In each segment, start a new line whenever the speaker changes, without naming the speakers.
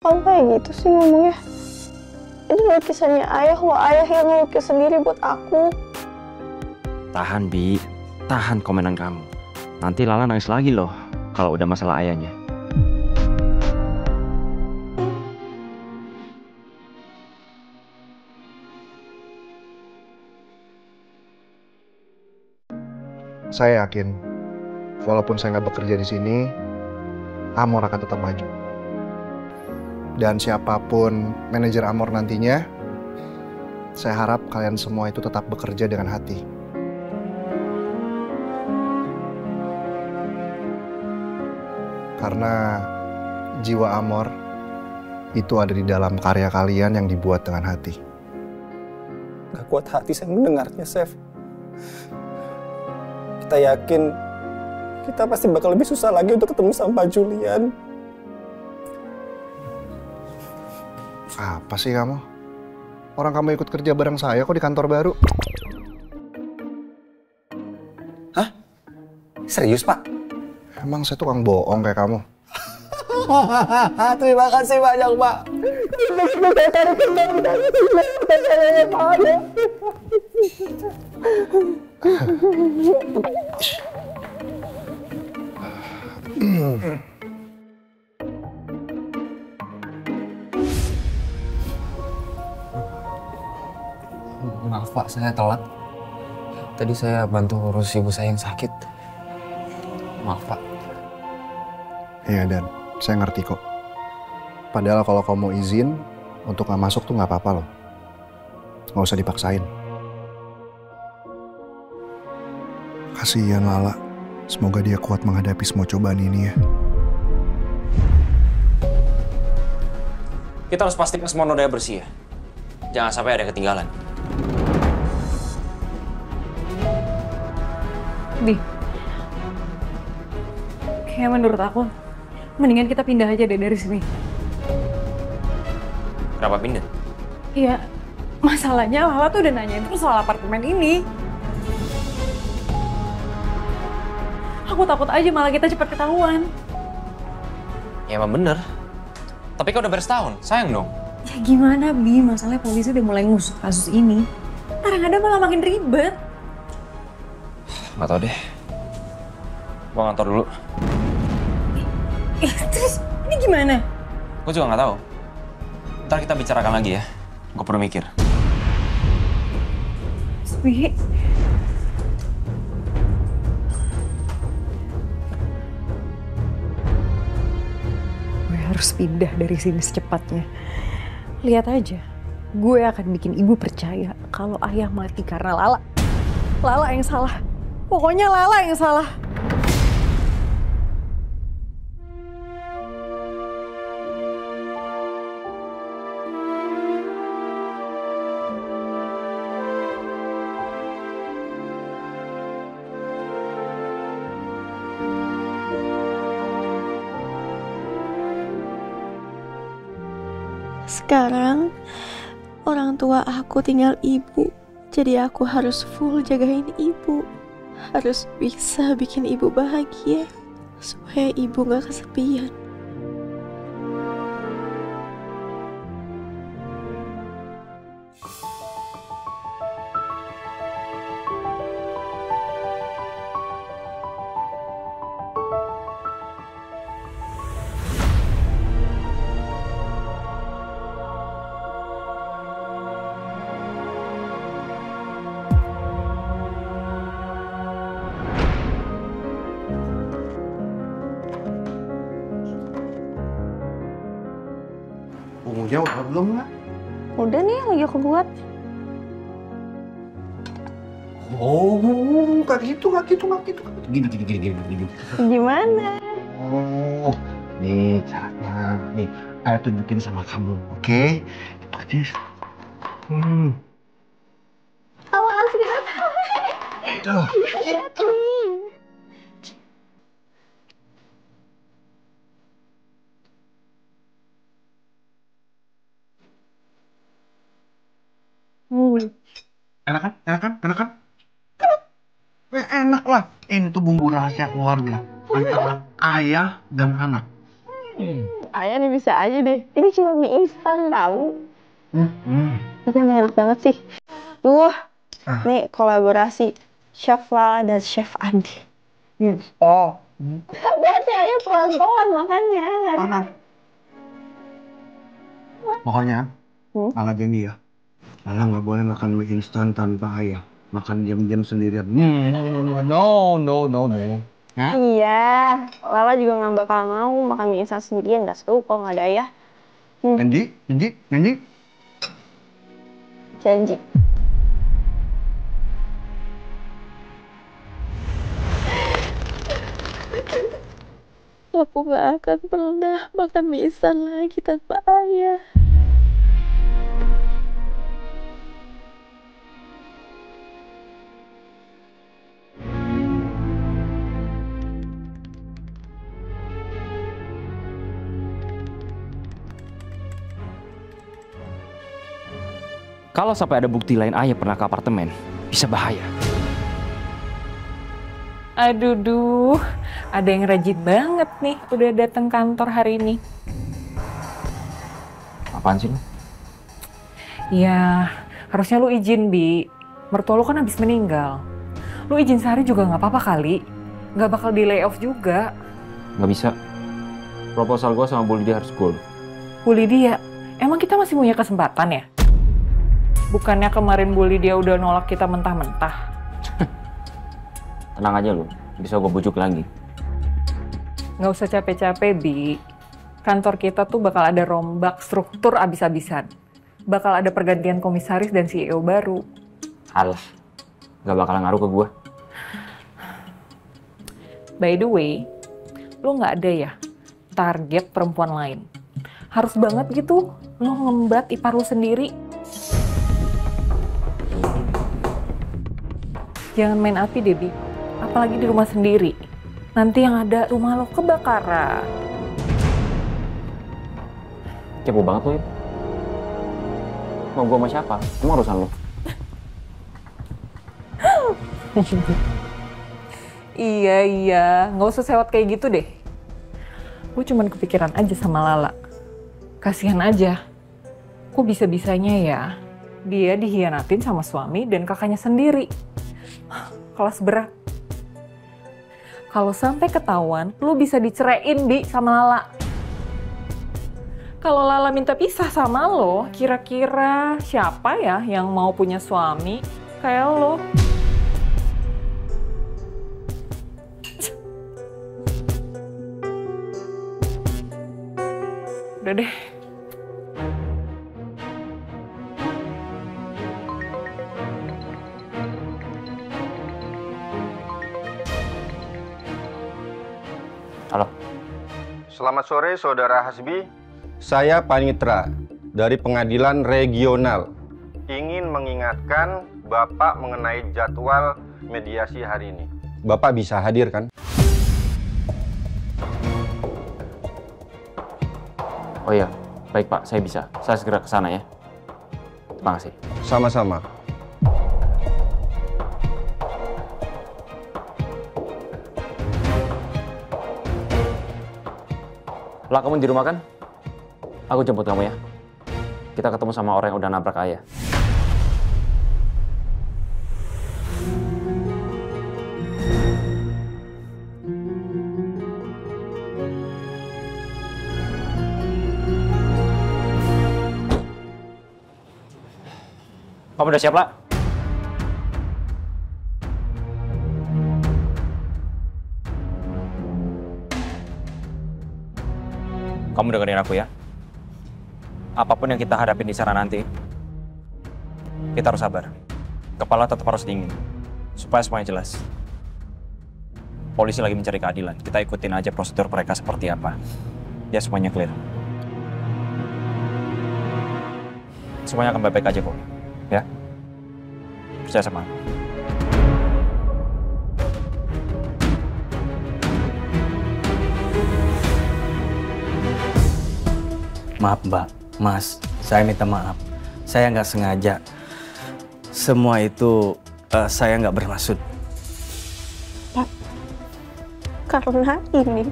Kamu kayak gitu sih ngomongnya. Itu lukisannya ayah, kok ayah yang ngelukis sendiri buat aku.
Tahan, Bi. Tahan komenan kamu. Nanti Lala nangis lagi loh kalau udah masalah ayahnya.
Saya yakin, walaupun saya nggak bekerja di sini, Amor akan tetap maju. Dan siapapun manajer Amor nantinya, saya harap kalian semua itu tetap bekerja dengan hati. Karena jiwa Amor itu ada di dalam karya kalian yang dibuat dengan hati.
Gak kuat hati saya mendengarnya, Chef. Kita yakin kita pasti bakal lebih susah lagi untuk ketemu sama Pak Julian.
Apa sih kamu? Orang kamu ikut kerja bareng saya kok di kantor baru.
Hah? Serius, Pak?
Emang saya tukang bohong kayak kamu?
Terima kasih banyak, Pak.
Maaf Pak, saya telat. Tadi saya bantu urus ibu saya yang sakit. Maaf Pak.
Iya, Dan saya ngerti kok. Padahal kalau kamu mau izin untuk nggak masuk tuh nggak apa-apa loh. Nggak usah dipaksain. Kasihan Lala. Semoga dia kuat menghadapi semua cobaan ini ya.
Kita harus pastikan semua nodanya bersih ya. Jangan sampai ada ketinggalan.
Bi, kayak menurut aku, mendingan kita pindah aja deh dari sini.
Kenapa pindah?
Iya, masalahnya Lala tuh udah nanyain terus soal apartemen ini. Aku takut aja malah kita cepat ketahuan.
Ya emang bener. Tapi kan udah beres tahun, sayang dong.
Ya gimana Bi, masalahnya polisi udah mulai ngusut kasus ini. Ntar yang ada malah makin ribet.
Gak tau deh. Gua ngantor dulu.
Terus ini gimana?
Gua juga gak tahu. Ntar kita bicarakan lagi ya. Gua perlu mikir.
Bi, gue harus pindah dari sini secepatnya. Lihat aja, gue akan bikin ibu percaya kalau ayah mati karena Lala. Lala yang salah. Pokoknya Lala yang salah.
Sekarang orang tua aku tinggal ibu. Jadi aku harus full jagain ibu. Harus bisa bikin ibu bahagia supaya ibu gak kesepian.
Ungunya udah belum nggak?
Udah nih lagi aku buat.
Oh, nggak gitu. Gini.
Gimana?
Oh, nih caranya. Nih, ayah tunjukin sama kamu, oke? Itu aja.
Awas kita.
Tuh. Enak kan? Enak lah. Ini tuh bumbu rahasia keluarga antara ayah dan anak.
Ayah nih bisa aja deh. Ini cuma mie instan tahu. Tapi enak banget sih. Nih kolaborasi Chef Lala dan Chef Andi.
Oh.
Berarti ayah pelan-pelan makannya.
Pokoknya, Lala janji ya. Lala nggak boleh makan mie instan tanpa ayah. Makan diam-diam sendirian. No. Hah?
Iya, Lala juga nggak bakal mau makan mie instan sendirian. Nggak seru kalau nggak ada ayah.
Janji?
Janji. Aku gak akan pernah makan mie instan lagi tanpa ayah.
Kalau sampai ada bukti lain ayah pernah ke apartemen, bisa bahaya.
Aduh, ada yang rajin banget nih udah datang kantor hari ini.
Apaan sih lo?
Ya, harusnya lu izin, Bi. Mertua lu kan habis meninggal. Lu izin sehari juga nggak apa-apa kali. Nggak bakal di layoff juga.
Nggak bisa. Proposal gue sama Bu Lydia harus goal.
Bu Lydia, emang kita masih punya kesempatan ya? Bukannya kemarin Bu Lydia udah nolak kita mentah-mentah.
Tenang aja lu, bisa gue bujuk lagi.
Nggak usah capek-capek, Bi. Kantor kita tuh bakal ada rombak struktur abis-abisan. Bakal ada pergantian komisaris dan CEO baru.
Alah, nggak bakalan ngaruh ke gue.
By the way, lu nggak ada ya target perempuan lain? Harus banget gitu lu ngembat ipar lu sendiri. Jangan main api deh, Bi. Apalagi di rumah sendiri. Nanti yang ada rumah lo kebakaran.
Kepo banget lo ya. Mau gue sama siapa? Emang urusan lo?
Iya. Nggak usah sewot kayak gitu deh. Gue cuman kepikiran aja sama Lala. Kasihan aja. Kok bisa-bisanya ya dia dihianatin sama suami dan kakaknya sendiri. Kelas berat. Kalau sampai ketahuan, lu bisa diceraiin, Bi, sama Lala. Kalau Lala minta pisah sama lo, kira-kira siapa ya yang mau punya suami kayak lo? Udah deh.
Halo.
Selamat sore Saudara Hasbi. Saya Panitra dari Pengadilan Regional. Ingin mengingatkan Bapak mengenai jadwal mediasi hari ini. Bapak bisa hadir kan?
Oh iya, baik Pak, saya bisa. Saya segera ke sana ya. Terima kasih.
Sama-sama.
Lah, kamu di rumah kan? Aku jemput kamu ya. Kita ketemu sama orang yang udah nabrak ayah. Kamu udah siap, lah? Kamu dengerin aku ya. Apapun yang kita hadapin di sana nanti, kita harus sabar. Kepala tetap harus dingin, supaya semuanya jelas. Polisi lagi mencari keadilan. Kita ikutin aja prosedur mereka seperti apa. Ya, semuanya clear. Semuanya akan baik-baik aja kok. Ya? Percaya sama aku.
Maaf Mbak, Mas, saya minta maaf. Saya nggak sengaja. Semua itu saya nggak bermaksud.
Pak, karena ini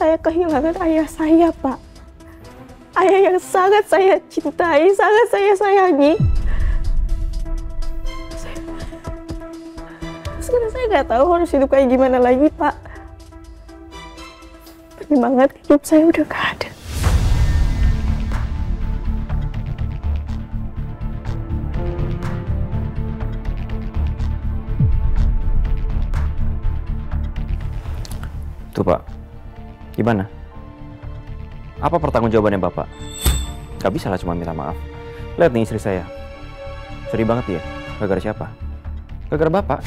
saya kehilangan ayah saya, Pak. Ayah yang sangat saya cintai, sangat saya sayangi. Sekarang saya nggak tahu harus hidup kayak gimana lagi, Pak. Penyemangat hidup saya udah nggak ada.
Tuh Pak, gimana? Apa pertanggungjawabannya Bapak? Gak bisa lah cuma minta maaf. Lihat nih istri saya, sedih banget ya. Gara-gara siapa? Gara-gara Bapak.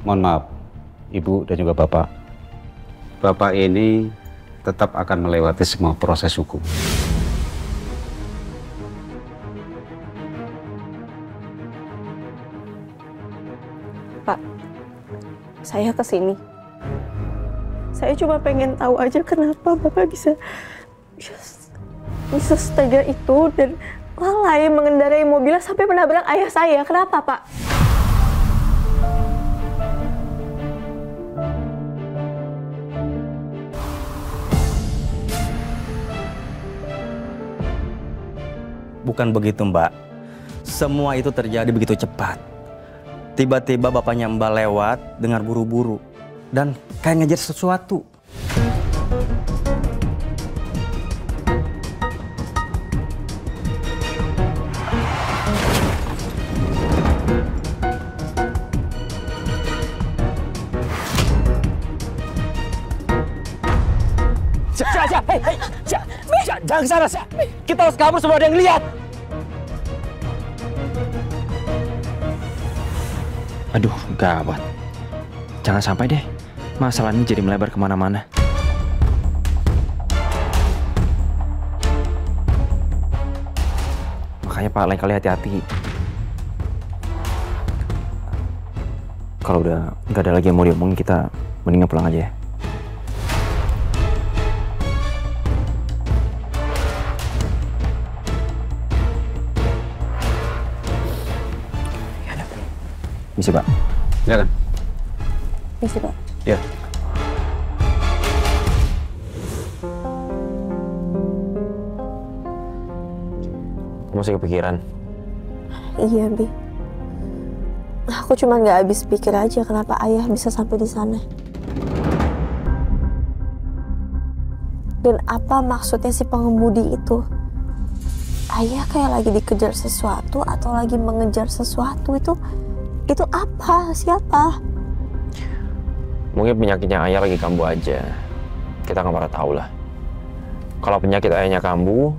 Mohon maaf, Ibu dan juga Bapak. Bapak ini tetap akan melewati semua proses hukum.
Pak, saya kesini. Saya cuma pengen tahu aja kenapa Bapak bisa setega itu dan lalai mengendarai mobilnya sampai menabrak ayah saya. Kenapa, Pak?
Bukan begitu, Mbak. Semua itu terjadi begitu cepat. Tiba-tiba bapaknya Mbak lewat dengar buru-buru dan kayak ngejar sesuatu.
Jangan ke sana, kita harus kabur sebelum ada yang lihat. Aduh, gawat. Jangan sampai deh masalah ini jadi melebar kemana-mana. Makanya Pak, lain kali hati-hati. Kalau udah nggak ada lagi yang mau diomongin, kita mendingan pulang aja ya. Misi Pak.
Ya kan?
Misi Pak.
Ya.
Masih kepikiran?
Iya, Bi. Aku cuma nggak habis pikir aja kenapa ayah bisa sampai di sana. Dan apa maksudnya si pengemudi itu? Ayah kayak lagi dikejar sesuatu atau lagi mengejar sesuatu itu apa? Siapa?
Mungkin penyakitnya ayah lagi kambuh aja. Kita nggak pernah tahu lah. Kalau penyakit ayahnya kambuh,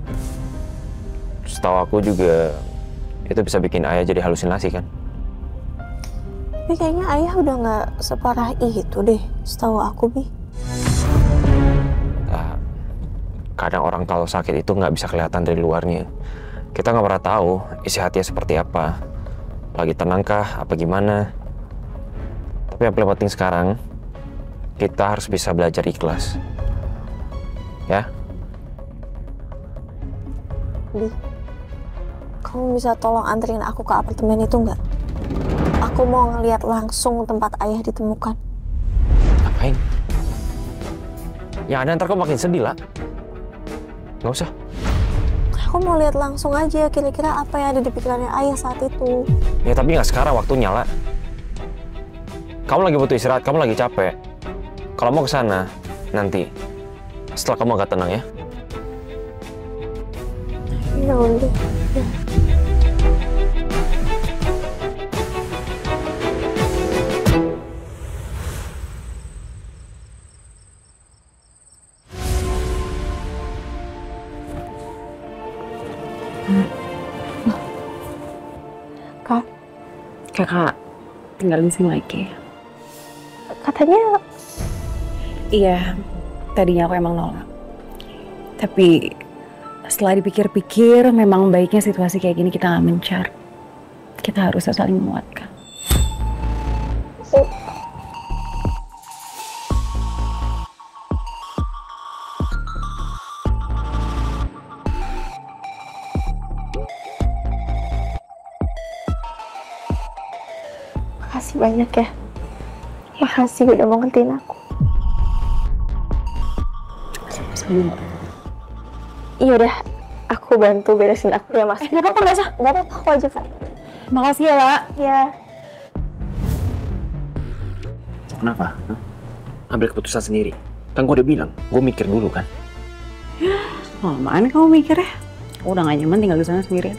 setahu aku juga itu bisa bikin ayah jadi halusinasi kan?
Tapi kayaknya ayah udah nggak separah itu deh, setahu aku, Bi.
Nah, kadang orang kalau sakit itu nggak bisa kelihatan dari luarnya. Kita nggak pernah tahu isi hatinya seperti apa. Lagi tenangkah, apa gimana. Tapi yang paling penting sekarang, kita harus bisa belajar ikhlas. Ya?
Bi, kamu bisa tolong anterin aku ke apartemen itu nggak? Aku mau ngeliat langsung tempat ayah ditemukan.
Ngapain? Ya ada ntar kau makin sedih lah. Nggak usah.
Aku mau lihat langsung aja kira-kira apa yang ada di pikirannya ayah saat itu.
Ya tapi nggak sekarang waktunya lah. Kamu lagi butuh istirahat, kamu lagi capek. Kalau mau ke sana nanti setelah kamu agak tenang ya.
Ya udah. Ya. Kak,
Kakak tinggal di sini lagi.
katanya
Iya, tadinya aku emang nolak. Tapi setelah dipikir-pikir, memang baiknya situasi kayak gini kita nggak mencar. Kita harus saling menguatkan.
banyak ya. Makasih udah mau ngertiin aku. Iya udah, aku bantu beresin aku ya Mas. Gak apa-apa, gak apa-apa, aku aja Kak.
Makasih ya, Lak.
Ya.
Kenapa? Ambil keputusan sendiri. Kan gue udah bilang, gue mikir dulu kan.
Lamaan kamu mikir ya? Udah gak nyaman tinggal di sana sendirian.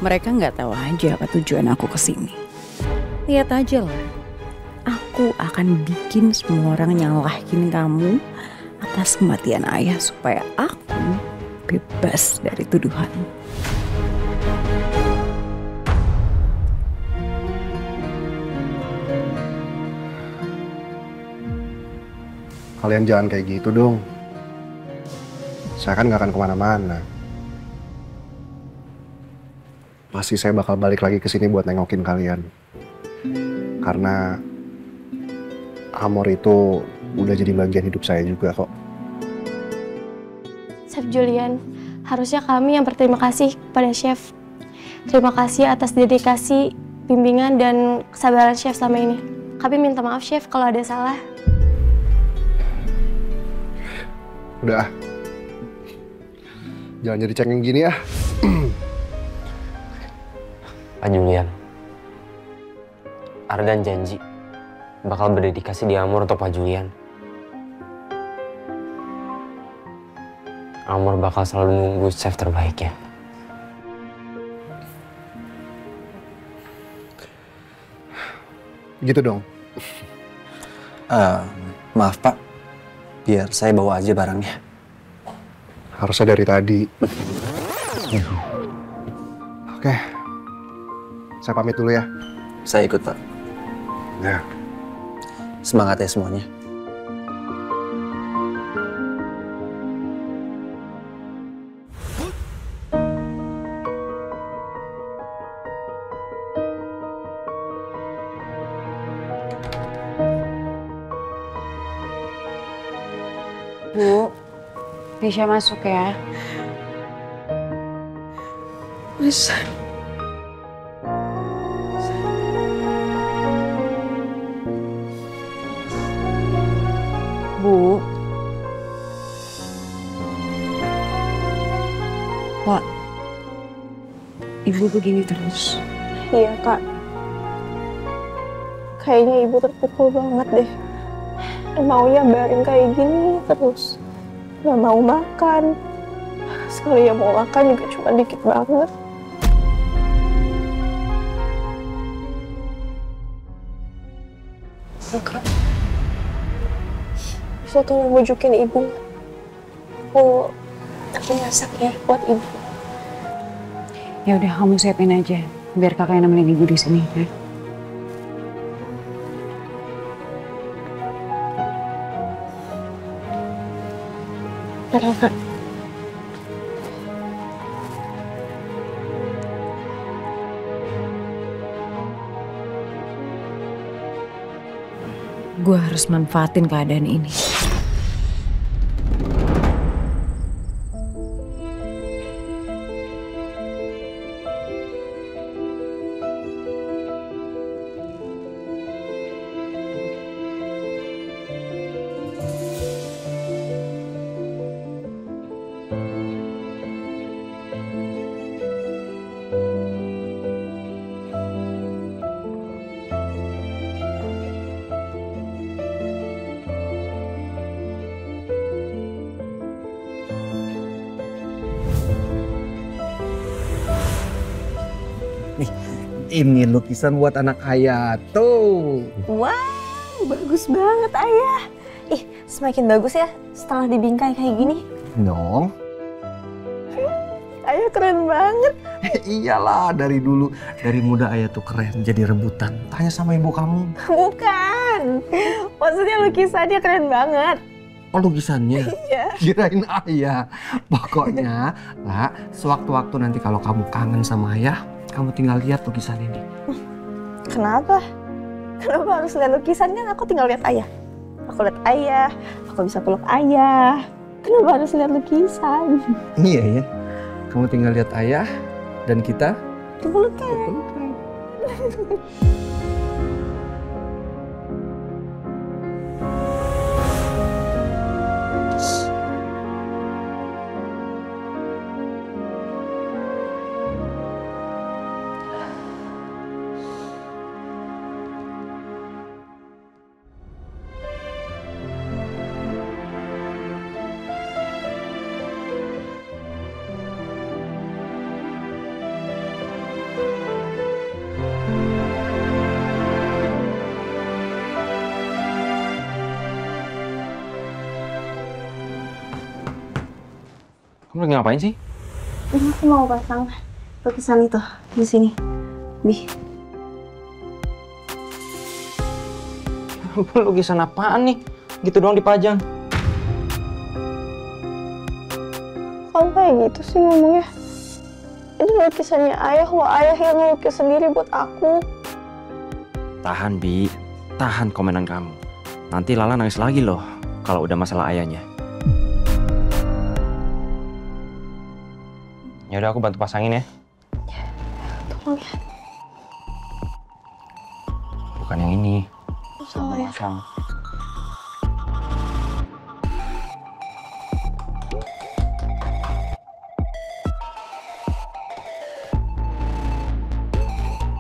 Mereka nggak tahu aja apa tujuan aku kesini. Lihat aja lah. Aku akan bikin semua orang nyalahin kamu atas kematian ayah supaya aku bebas dari tuduhan.
Kalian jangan kayak gitu dong. Saya kan nggak akan kemana-mana. Pasti saya bakal balik lagi ke sini buat nengokin kalian. Karena Amor itu udah jadi bagian hidup saya juga kok.
Chef Julian, harusnya kami yang berterima kasih kepada Chef. Terima kasih atas dedikasi, bimbingan, dan kesabaran Chef selama ini. Kami minta maaf Chef kalau ada salah.
Udah. Jangan jadi cengeng gini ya.
Pak Julian, Argan janji bakal berdedikasi di Amor untuk Pak Julian. Amor bakal selalu nunggu chef terbaiknya.
Gitu dong.
Maaf Pak, biar saya bawa aja barangnya.
Harusnya dari tadi. Oke. Saya pamit dulu ya.
Saya ikut Pak.
Ya.
Semangat ya semuanya.
Bu, bisa masuk ya.
Bisa.
Bu. Pak, Ibu begini terus.
Iya Kak. Kayaknya Ibu terpukul banget deh. Maunya baring kayak gini terus. Gak mau makan. Sekali yang mau makan juga cuma dikit banget. Kak, bisa tolong bujukin Ibu. Aku masak ya buat Ibu.
Ya udah, kamu siapin aja. Biar kakak yang nemenin Ibu di sini. Ya.
Kak.
Gue harus manfaatin keadaan ini.
Ini lukisan buat anak ayah tuh.
Wow, bagus banget Ayah. Ih, semakin bagus ya setelah dibingkai kayak gini.
Dong.
Ayah keren banget.
Iyalah, dari dulu, dari muda ayah tuh keren, jadi rebutan. Tanya sama ibu kamu.
Bukan, maksudnya lukisannya keren banget.
Oh, lukisannya?
Iya.
Kirain ayah. Pokoknya, lah, sewaktu-waktu nanti kalau kamu kangen sama ayah, kamu tinggal lihat lukisan ini.
Kenapa? Kenapa harus lihat lukisan? Kan aku tinggal lihat Ayah. Aku lihat Ayah, aku bisa peluk Ayah. Kenapa harus lihat lukisan?
Iya ya. Kamu tinggal lihat ayah dan kita
Pelukan.
Kamu lagi ngapain sih?
Ini aku mau pasang lukisan itu di sini. Bi.
Lukisan apaan nih? Gitu doang dipajang.
Kamu kayak gitu sih ngomongnya. Ini lukisannya ayah, kok ayah yang ngelukis sendiri buat aku.
Tahan, Bi. Tahan komenan kamu. Nanti Lala nangis lagi loh kalau udah masalah ayahnya. Ya udah aku bantu pasangin ya.
Tolong ya.
Bukan yang ini.
Salah ya.
Pasang.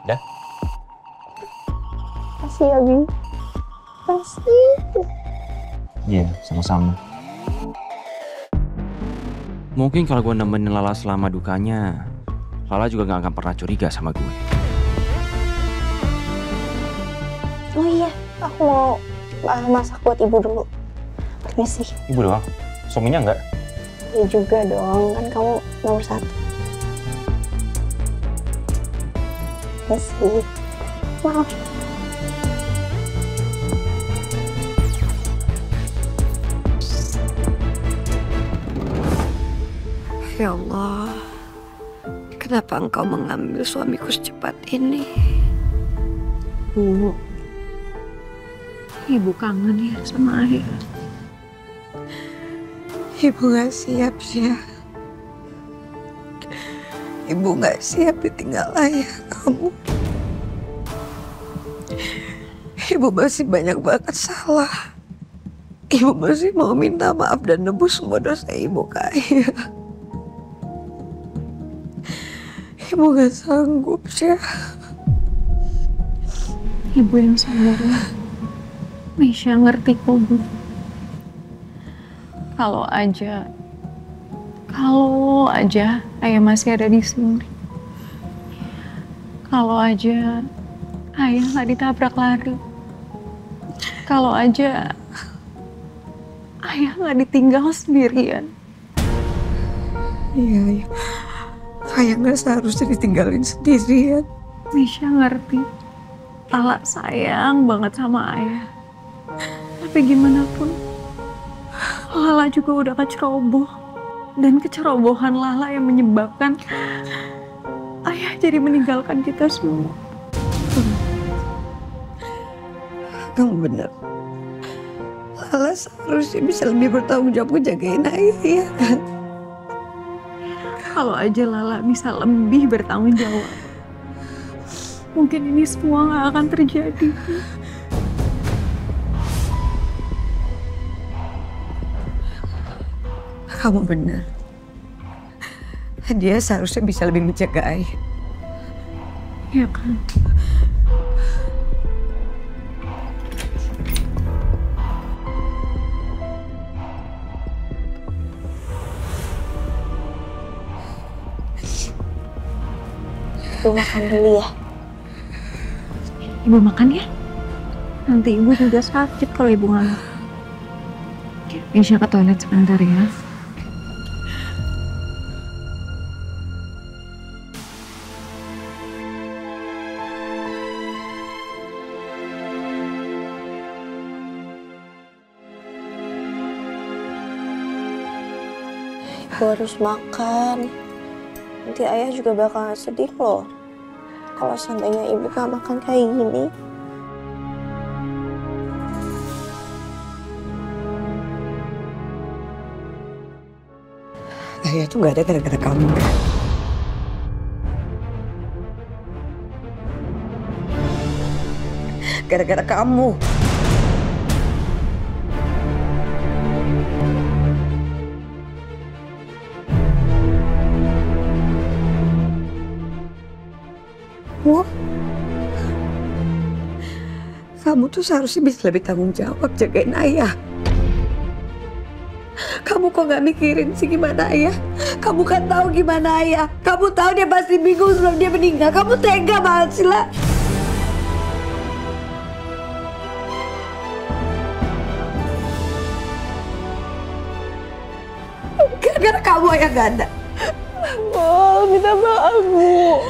Udah?
Kasih ya, Bi. Kasih.
Iya, sama-sama. Mungkin kalau gue nemenin Lala selama dukanya, Lala juga gak akan pernah curiga sama gue.
Oh iya, aku mau masak buat ibu dulu. Permisi.
Ibu doang? Suaminya enggak?
Iya juga dong, kan kamu nomor 1. Permisi. Maaf.
Ya Allah, kenapa engkau mengambil suamiku secepat ini?
Bu, ibu kangen ya sama ayah.
Ibu gak siap, Syah. Ibu gak siap ditinggal ayah kamu. Ibu masih banyak banget salah. Ibu masih mau minta maaf dan nebus semua dosa ibu ke ayah. Ibu gak sanggup, Syah.
Ibu yang sabar ya. Misha ngerti kok, Bu. Kalau aja ayah masih ada di sini. Kalau aja ayah nggak ditabrak lari. Kalau aja ayah nggak ditinggal sendirian.
Iya, iya. Ayah gak seharusnya ditinggalin sendirian.
Misha ngerti. Lala sayang banget sama ayah. Tapi gimana pun, Lala juga udah keceroboh. Dan kecerobohan Lala yang menyebabkan ayah jadi meninggalkan kita semua.
Kamu benar. Lala seharusnya bisa lebih bertanggung jawab jagain ayah, ya kan?
Kalau aja Lala bisa lebih bertanggung jawab, mungkin ini semua nggak akan terjadi.
Kamu benar. Dia seharusnya bisa lebih menjaga ayah.
Ya kan?
Ibu makan dulu ya.
Ibu makan ya. Nanti ibu juga sakit kalau ibu nggak makan. Misha ke toilet sebentar ya.
Ibu harus makan. Nanti ayah juga bakal sedih loh. Kalau seandainya ibu gak makan kayak gini.
ayah tuh nggak ada gara-gara kamu. Gara-gara kamu. Wah, kamu tuh seharusnya bisa lebih tanggung jawab jagain ayah. Kamu kok nggak mikirin sih gimana ayah? Kamu kan tahu gimana ayah. Kamu tahu dia pasti bingung sebelum dia meninggal. Kamu tega banget sih, lah. Gara-gara kamu ayah gak ada.
Oh, minta maaf, Bu.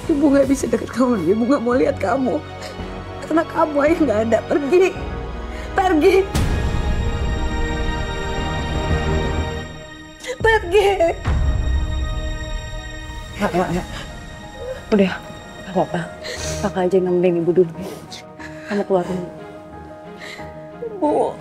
Ibu gak bisa deket kamu, Ibu gak mau lihat kamu. Karena kamu ayah gak ada. Pergi. Pergi. Pergi.
Ya. Udah, gak apa-apa. Kakak aja yang nemenin Ibu dulu. Kamu keluar dulu.
Bu.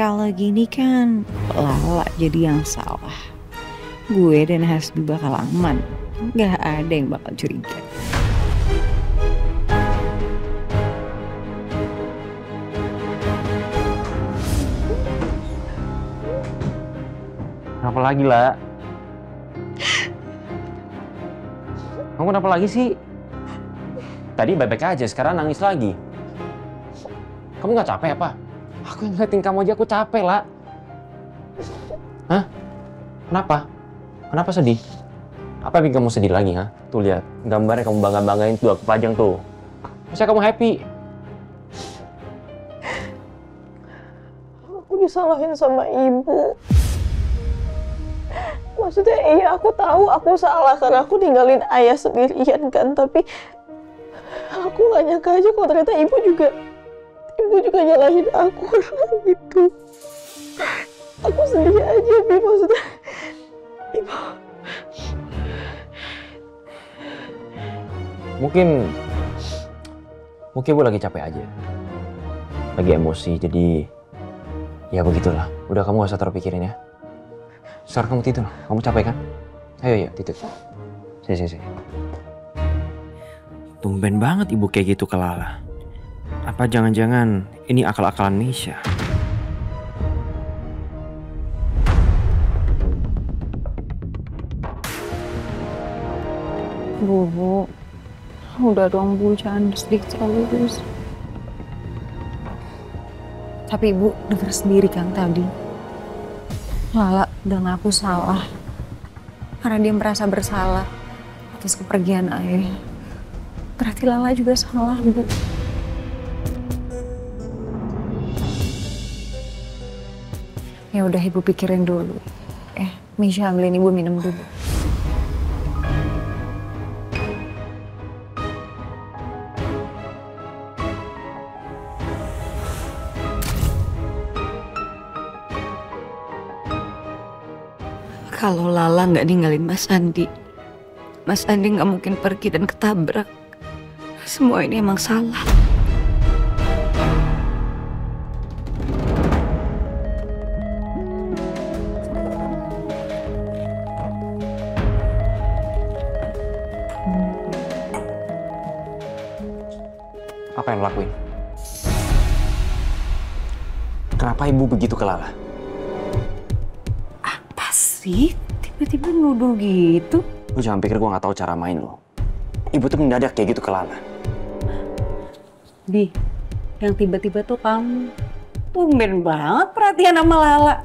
Kalau gini kan Lala jadi yang salah. Gue dan Hasbi bakal aman. Gak ada yang bakal curiga.
Kenapa lagi, La? Kamu kenapa lagi sih? Tadi baik-baik aja, sekarang nangis lagi. Kamu nggak capek apa? Aku yang ngeliatin kamu aja aku capek, La. Hah? Kenapa? Kenapa sedih? Apa yang bikin kamu sedih lagi, ha? Tuh lihat, gambarnya kamu bangga-banggain tuh aku pajang tuh. Masa kamu happy?
Aku disalahin sama Ibu. Maksudnya iya aku tahu aku salah karena aku ninggalin ayah sendirian kan. Tapi aku gak nyangka aja kok ternyata Ibu juga nyalahin aku gitu. Aku sedih aja, Bi. Maksudnya Ibu.
Mungkin Ibu lagi capek aja. Lagi emosi, jadi ya begitulah. Udah kamu gak usah terpikirin ya. Sekarang kamu tidur, kamu capek kan? Ayo tidur. Sini. Tumben banget Ibu kayak gitu ke Lala. Apa jangan-jangan ini akal-akalan Misha?
Bu, udah dong Bu, jangan sedikit terus. Tapi Ibu dengar sendiri kan tadi. Lala dan aku salah. Karena dia merasa bersalah atas kepergian ayah. Berarti Lala juga salah, Bu. Ya udah Ibu pikirin dulu. Misha ambilin Ibu minum dulu.
Kalau Lala nggak ninggalin Mas Andi nggak mungkin pergi dan ketabrak. Semua ini emang salah.
Apa yang lo lakuin? Kenapa Ibu begitu ke Lala?
Sih, tiba-tiba nuduh gitu.
Lu jangan pikir gue gak tahu cara main lo. Ibu tuh mendadak kayak gitu ke Lala.
Bi, yang tiba-tiba tuh kamu. Tumben banget perhatian sama Lala.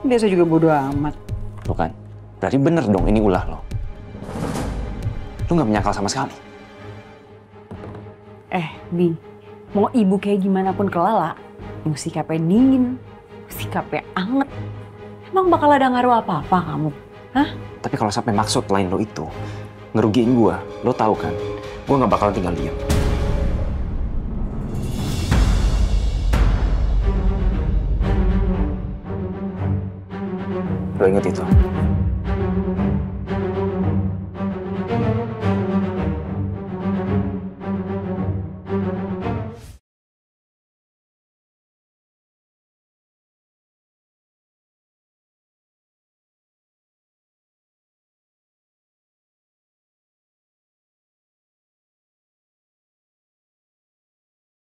Biasa juga bodo amat.
Tuh kan, berarti bener dong ini ulah lo. Lu nggak menyangkal sama sekali.
Bi, mau ibu kayak gimana pun ke Lala, sikapnya dingin, sikapnya anget. Emang bakal ada ngaruh apa-apa kamu? Hah?
Tapi kalau sampai maksud lain lo itu ngerugiin gua, lo tahu kan, gua nggak bakalan tinggal diam. Lo inget itu?